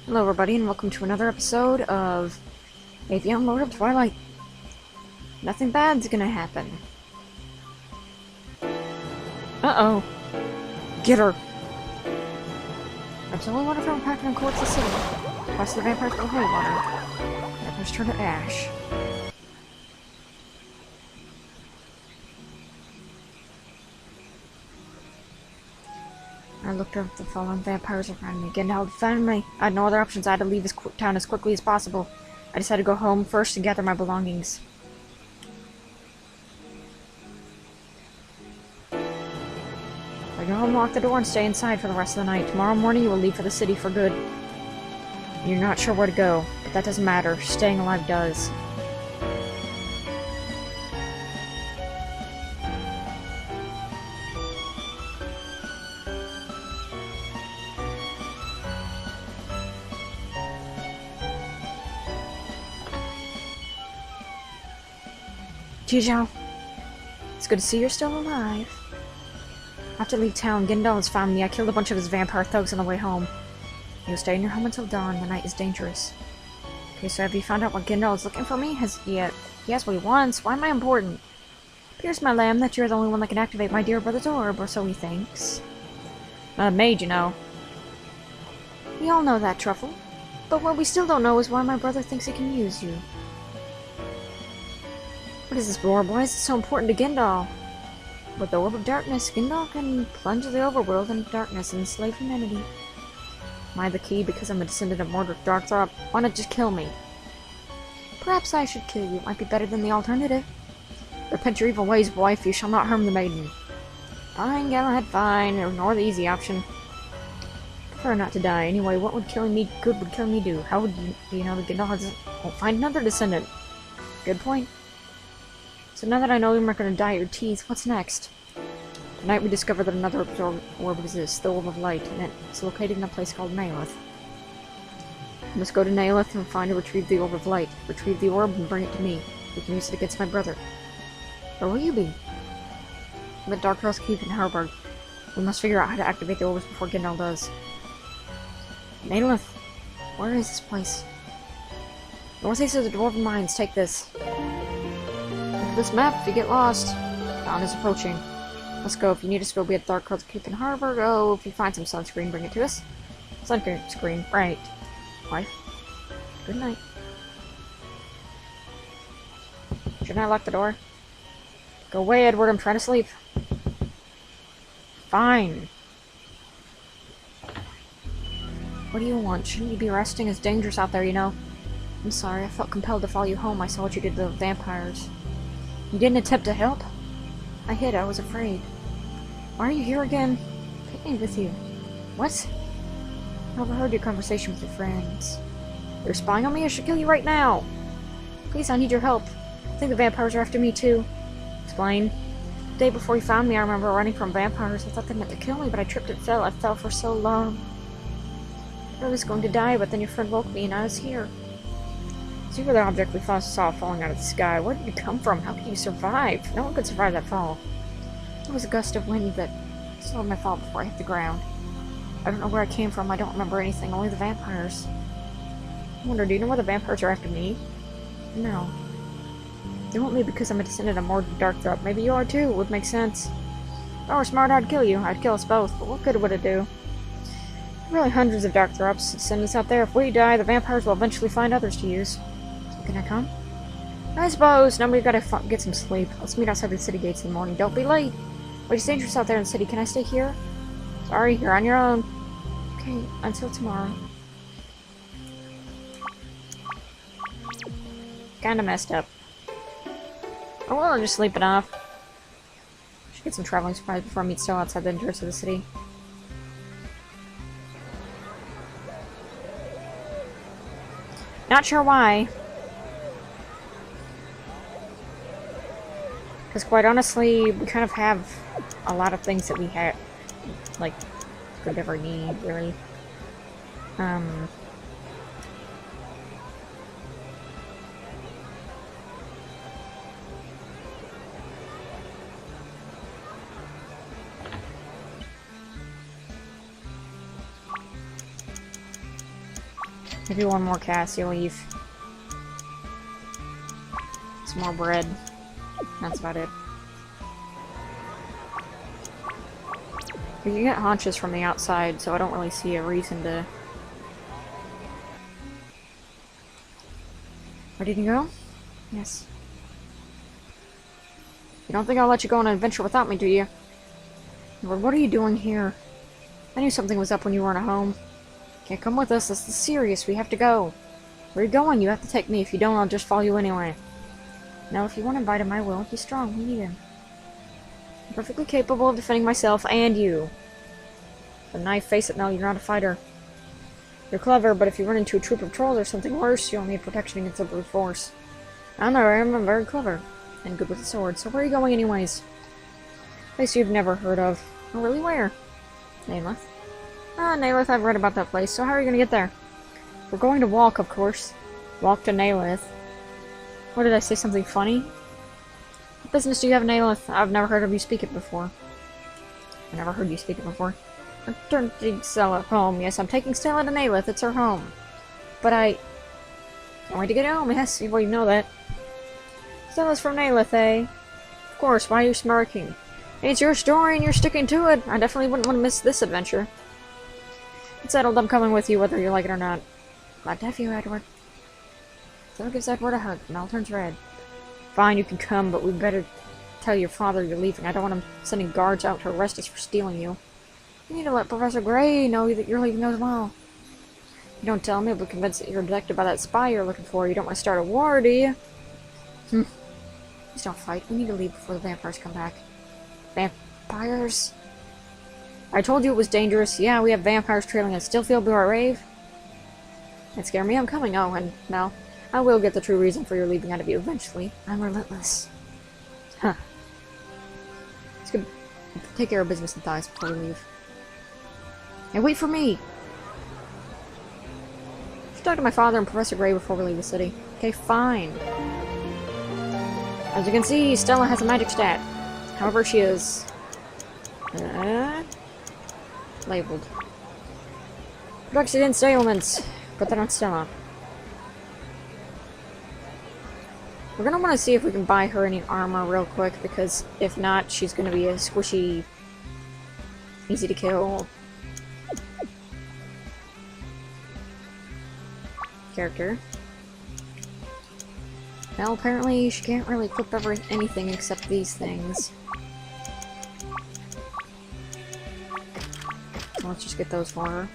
Hello everybody and welcome to another episode of Aveyond Lord of Twilight. Nothing bad's gonna happen. Uh-oh. Get her! There's only one of her impacting on towards the city. Plus the vampires go haywire. Vampires turn to ash. I looked up the fallen vampires around me. Getting held found me. I had no other options. I had to leave this town as quickly as possible. I decided to go home first and gather my belongings. I go home, lock the door, and stay inside for the rest of the night. Tomorrow morning you will leave for the city for good. You're not sure where to go, but that doesn't matter. Staying alive does. Jijo, it's good to see you're still alive. I have to leave town. Gendal has found me. I killed a bunch of his vampire thugs on the way home. You'll stay in your home until dawn. The night is dangerous. Okay, so have you found out what Gendal is looking for me? He has what he wants. Why am I important? Appears, my lamb, that you're the only one that can activate my dear brother's orb, or so he thinks. Maid, you know. We all know that, Truffle. But what we still don't know is why my brother thinks he can use you. What is this orb? Why is it so important to Gendal? With the Orb of Darkness, Gendal can plunge the overworld into darkness and enslave humanity. Am I the key because I'm a descendant of Mordred Darkthrop? Why not just kill me? Perhaps I should kill you. It might be better than the alternative. Repent your evil ways, wife. You shall not harm the maiden. Fine, Galahad, fine. Ignore the easy option. Prefer not to die. Anyway, what would killing me do? How would you know that Gendal won't find another descendant? Good point. So now that I know you're not going to die at your teeth, what's next? Tonight we discovered that another orb exists, the Orb of Light, and it's located in a place called Naelith. We must go to Naelith and find and retrieve the Orb of Light. Retrieve the orb and bring it to me. We can use it against my brother. Where will you be? I'm at Dark Earth's Keep in Harburg. We must figure out how to activate the orbs before Gendal does. Naelith! Where is this place? Northeast of the Dwarven Mines, take this. This map if you get lost. Dawn is approaching. Let's go. If you need us, we'll be at Dark Earth's Keep in Harburg. Oh, if you find some sunscreen, bring it to us. Sunscreen, right. Wife. Good night. Shouldn't I lock the door? Go away, Edward. I'm trying to sleep. Fine. What do you want? Shouldn't you be resting? It's dangerous out there, you know. I'm sorry. I felt compelled to follow you home. I saw what you did to the vampires. You didn't attempt to help? I hid. I was afraid. Why are you here again? Take me with you. What? I overheard your conversation with your friends. You're spying on me? I should kill you right now. Please, I need your help. I think the vampires are after me too. Explain. The day before you found me, I remember running from vampires. I thought they meant to kill me, but I tripped and fell. I fell for so long. I was going to die, but then your friend woke me and I was here. So you were the object we saw falling out of the sky. Where did you come from? How could you survive? No one could survive that fall. It was a gust of wind that slowed my fall before I hit the ground. I don't know where I came from. I don't remember anything. Only the vampires. I wonder, do you know where the vampires are after me? No. They want me because I'm a descendant of Mordred Darkthrop. Maybe you are too. It would make sense. If I were smart, I'd kill you. I'd kill us both. But what good would it do? There are really hundreds of Darkthrops descendants out there. If we die, the vampires will eventually find others to use. Can I come? I suppose. Now we've got to get some sleep. Let's meet outside the city gates in the morning. Don't be late. Wait, it's dangerous out there in the city. Can I stay here? Sorry, you're on your own. Okay, until tomorrow. Kinda messed up. Oh well, I'll just sleep it off. Should get some traveling supplies before I meet Stowe outside the entrance of the city. Not sure why. Because quite honestly, we kind of have a lot of things that we could ever need, really. Maybe one more Cassie leaf. Some more bread. That's about it. You can get haunches from the outside, so I don't really see a reason to... Ready to go? Yes. You don't think I'll let you go on an adventure without me, do you? Lord, what are you doing here? I knew something was up when you weren't at home. Can't come with us, this is serious, we have to go. Where are you going? You have to take me, if you don't, I'll just follow you anyway. Now, if you want to invite him, I will. He's strong, we need him. I'm perfectly capable of defending myself and you. The knife, face it, Mel, you're not a fighter. You're clever, but if you run into a troop of trolls or something worse, you'll need protection against the brute force. I know I am, I'm very clever. And good with a sword, so where are you going anyways? Place you've never heard of. Oh, really, where? Nameleth. Ah, Nameleth, I've read about that place, so how are you gonna get there? We're going to walk, of course. Walk to Nameleth. What did I say, something funny? What business do you have in Nameleth? I've never heard of you speak it before. I never heard you speak it before. I'm taking Stella home. Yes, I'm taking Stella to Nameleth. It's her home. But I want to get home. Yes, well, you know that. Stella's from Nameleth, eh? Of course. Why are you smirking? It's your story and you're sticking to it. I definitely wouldn't want to miss this adventure. It's settled. I'm coming with you, whether you like it or not. Glad to have you, Edward. Stella gives Edward a hug. Mel turns red. Fine, you can come, but we better tell your father you're leaving. I don't want him sending guards out to arrest us for stealing you. You need to let Professor Gray know that you're leaving as well. You don't tell me, but convinced that you're detected by that spy you're looking for. You don't want to start a war, do you? Please don't fight. We need to leave before the vampires come back. Vampires? I told you it was dangerous. Yeah, we have vampires trailing us. Still feel our rave? That scared me. I'm coming. Oh, and now I will get the true reason for your leaving out of you eventually. I'm relentless. Huh. Let's go take care of business and thighs before we leave. Hey, wait for me! I should talk to my father and Professor Gray before we leave the city. Okay, fine. As you can see, Stella has a magic stat. However, she is... labeled. Accidents, ailments. Put that on Stella. We're gonna want to see if we can buy her any armor real quick, because if not, she's gonna be a squishy, easy to kill character. Well, apparently she can't really equip anything except these things. Let's just get those for her.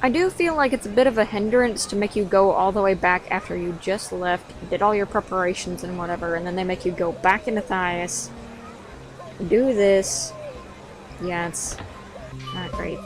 I do feel like it's a bit of a hindrance to make you go all the way back after you just left, did all your preparations and whatever, and then they make you go back into Thias, do this. Yeah, it's not great.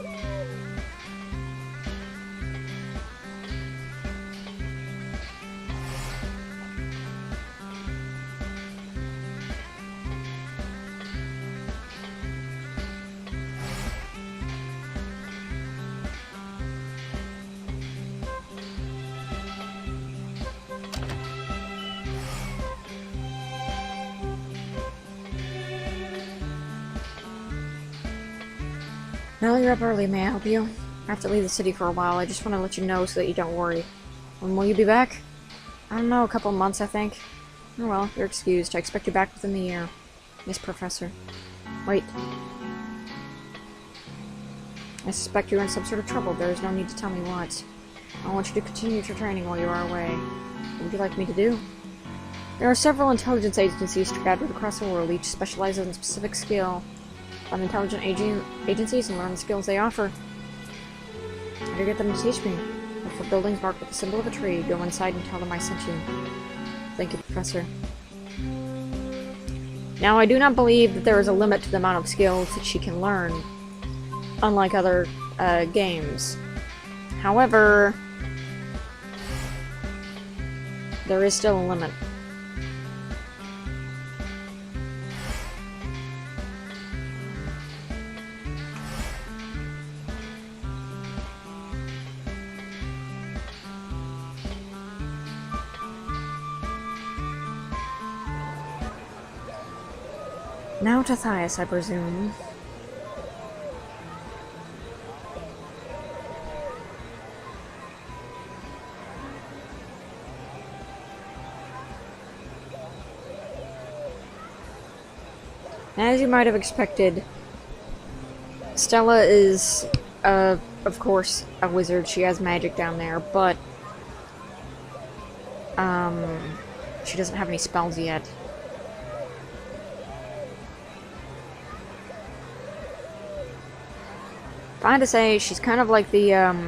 Now you're up early, may I help you? I have to leave the city for a while. I just want to let you know so that you don't worry. When will you be back? I don't know, a couple months, I think. Oh well, you're excused. I expect you back within the year. Yes, Professor. Wait. I suspect you're in some sort of trouble. There is no need to tell me what. I want you to continue your training while you are away. What would you like me to do? There are several intelligence agencies scattered across the world, each specializes in a specific skill. Find intelligent agencies and learn the skills they offer. How do you get them to teach me? Look for buildings marked with the symbol of a tree. Go inside and tell them I sent you. Thank you, Professor. Now, I do not believe that there is a limit to the amount of skills that she can learn, unlike other games. However, there is still a limit. Now to Thias, I presume. As you might have expected, Stella is, of course, a wizard. She has magic down there, but, she doesn't have any spells yet. Fine to say, she's kind of like the,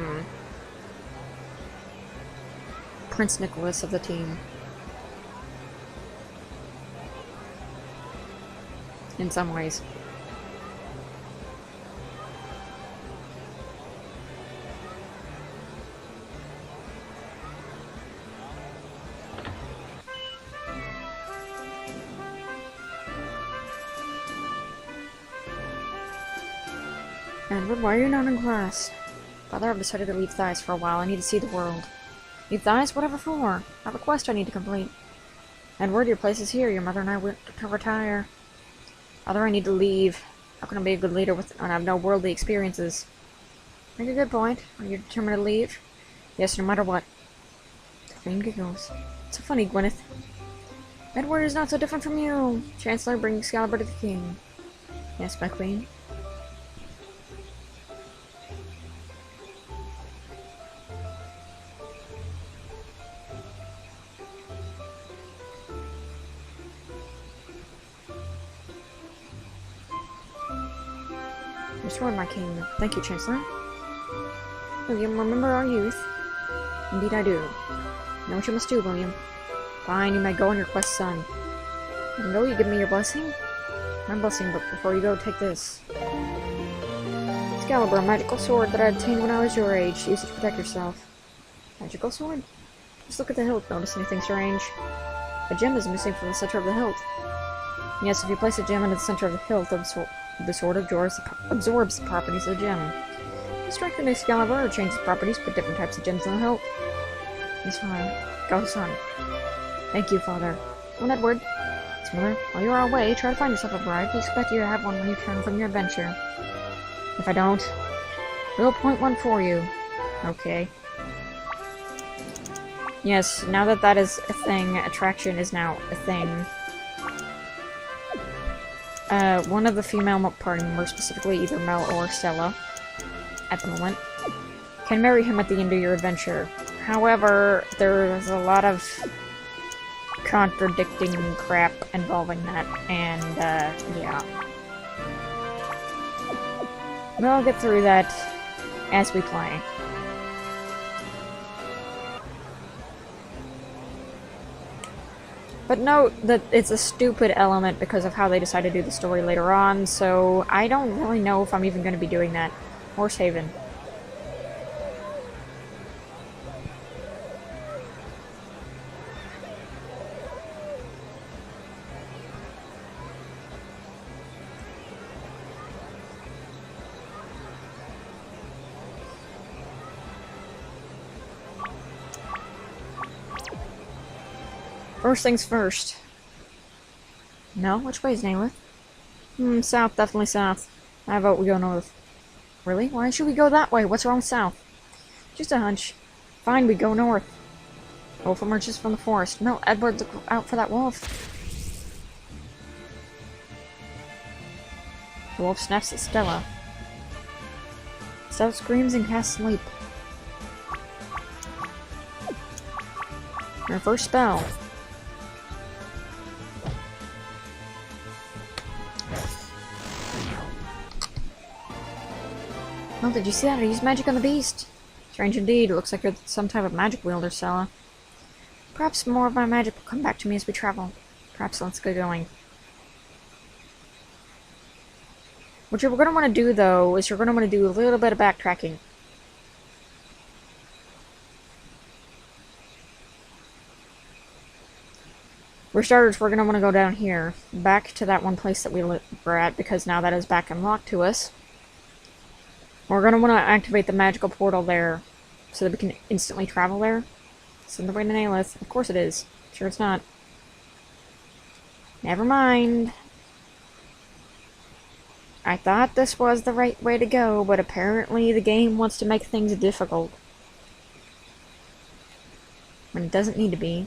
Prince Nicholas of the team. In some ways. Edward, why are you not in class? Father, I've decided to leave Thias for a while. I need to see the world. Leave Thias? Whatever for? I have a quest I need to complete. Edward, your place is here. Your mother and I went to retire. Father, I need to leave. How can I be a good leader when I have no worldly experiences? Make a good point. Are you determined to leave? Yes, no matter what. The queen giggles. It's so funny, Gwyneth. Edward is not so different from you. Chancellor, bring Excalibur to the king. Yes, my queen. Restore my king. Thank you, Chancellor. William, remember our youth? Indeed I do. Know what you must do, William. Fine, you may go on your quest, son. And will you give me your blessing? My blessing, but before you go, take this. Excalibur, a magical sword that I obtained when I was your age. Use it to protect yourself. Magical sword? Just look at the hilt. Notice anything strange? A gem is missing from the center of the hilt. Yes, if you place a gem into the center of the hilt, the sword absorbs the properties of the gem. Strengthen Excalibur or change the properties, put different types of gems in the hilt. It's fine. Go, son. Thank you, Father. Come on, Edward. Mother, while you are away, try to find yourself a bride. We expect you to have one when you return from your adventure. If I don't, we'll appoint one for you. Okay. Yes, now that that is a thing, attraction is now a thing. One of the female party members, specifically either Mel or Stella, at the moment, can marry him at the end of your adventure. However, there's a lot of contradicting crap involving that, and, yeah. We'll get through that as we play. But note that it's a stupid element because of how they decide to do the story later on, so I don't really know if I'm even going to be doing that. Horse Haven. First things first. No? Which way is Nayleth? South, definitely south. I vote we go north. Really? Why should we go that way? What's wrong with south? Just a hunch. Fine, we go north. Wolf emerges from the forest. No, Edward, look out for that wolf. The wolf snaps at Stella. Stella screams and casts sleep. Her first spell. Oh, did you see that? I used magic on the beast. Strange indeed. It looks like you're some type of magic wielder, Stella. Perhaps more of my magic will come back to me as we travel. Perhaps let's get going. What you're going to want to do, though, is you're going to want to do a little bit of backtracking. For starters, we're going to want to go down here, back to that one place that we were at, because now that is back unlocked to us. We're going to want to activate the magical portal there, so that we can instantly travel there. It's on the way to Nayleth. Of course it is. Sure it's not. Never mind. I thought this was the right way to go, but apparently the game wants to make things difficult. When it doesn't need to be.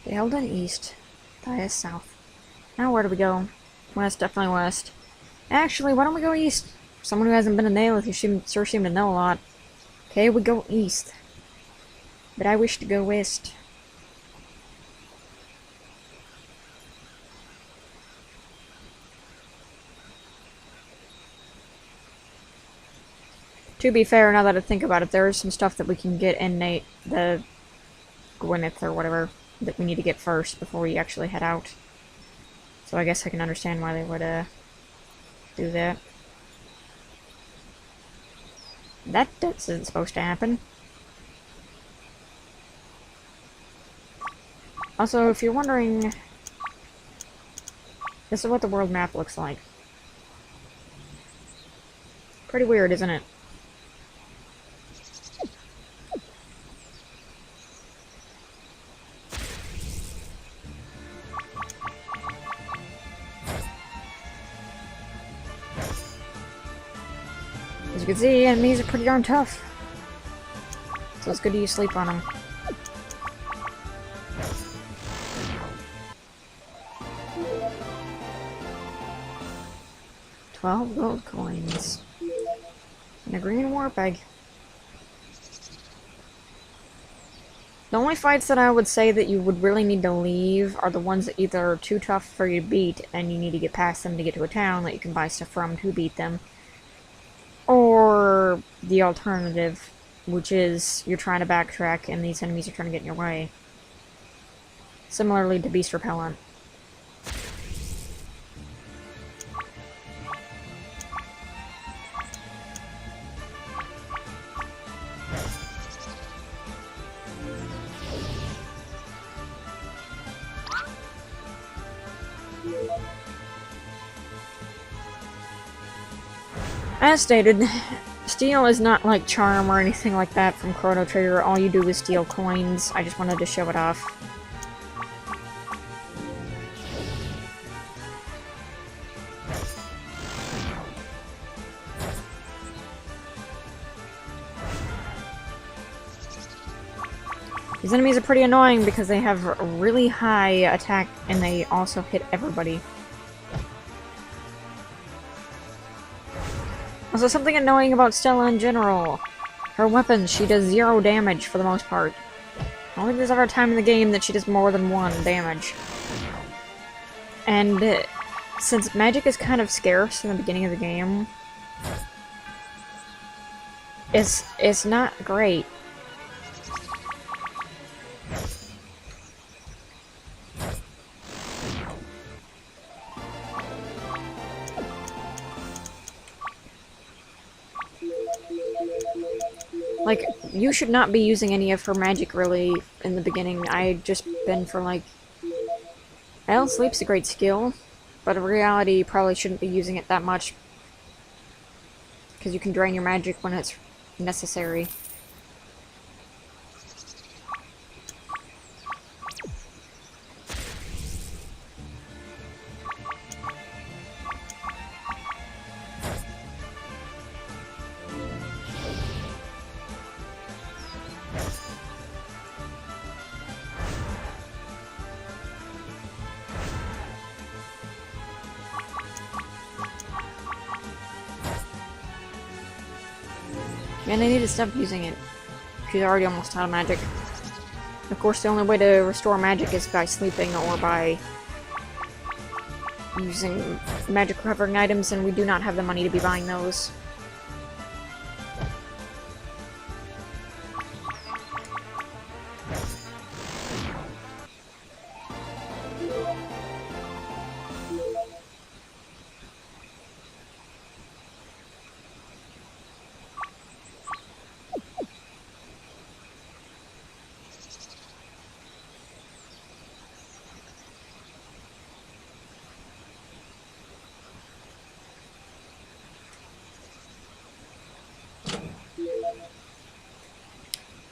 They held in east. That is south. Now where do we go? West, definitely west. Actually, why don't we go east? Someone who hasn't been to Naileth, you sure seem to know a lot. Okay, we go east. But I wish to go west. To be fair, now that I think about it, there is some stuff that we can get in the Gwyneth or whatever that we need to get first before we actually head out. So I guess I can understand why they would do that. That isn't supposed to happen. Also, if you're wondering, this is what the world map looks like. Pretty weird, isn't it? As you can see, enemies are pretty darn tough. So it's good to use sleep on them. $12 gold coins. And a green warp egg. The only fights that I would say that you would really need to leave are the ones that either are too tough for you to beat and you need to get past them to get to a town that you can buy stuff from to beat them. Or the alternative, which is you're trying to backtrack and these enemies are trying to get in your way. Similarly to Beast Repellent. As stated, steel is not like charm or anything like that from Chrono Trigger. All you do is steal coins. I just wanted to show it off. These enemies are pretty annoying because they have really high attack and they also hit everybody. Also, something annoying about Stella in general. Her weapons, she does 0 damage for the most part. I don't think there's ever a time in the game that she does more than 1 damage. And since magic is kind of scarce in the beginning of the game, it's not great. Like, you should not be using any of her magic, really, in the beginning. I just been for, like... Well, sleep's a great skill, but in reality, you probably shouldn't be using it that much. Because you can drain your magic when it's necessary. And I need to stop using it. She's already almost out of magic. Of course, the only way to restore magic is by sleeping or by using magic recovering items, and we do not have the money to be buying those.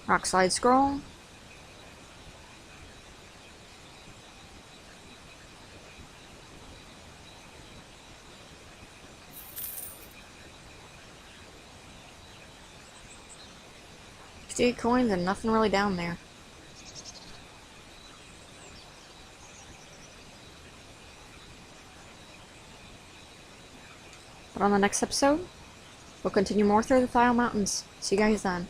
Rock slide scroll. $68 coins and nothing really down there. But on the next episode, we'll continue more through the Thyle Mountains. See you guys then.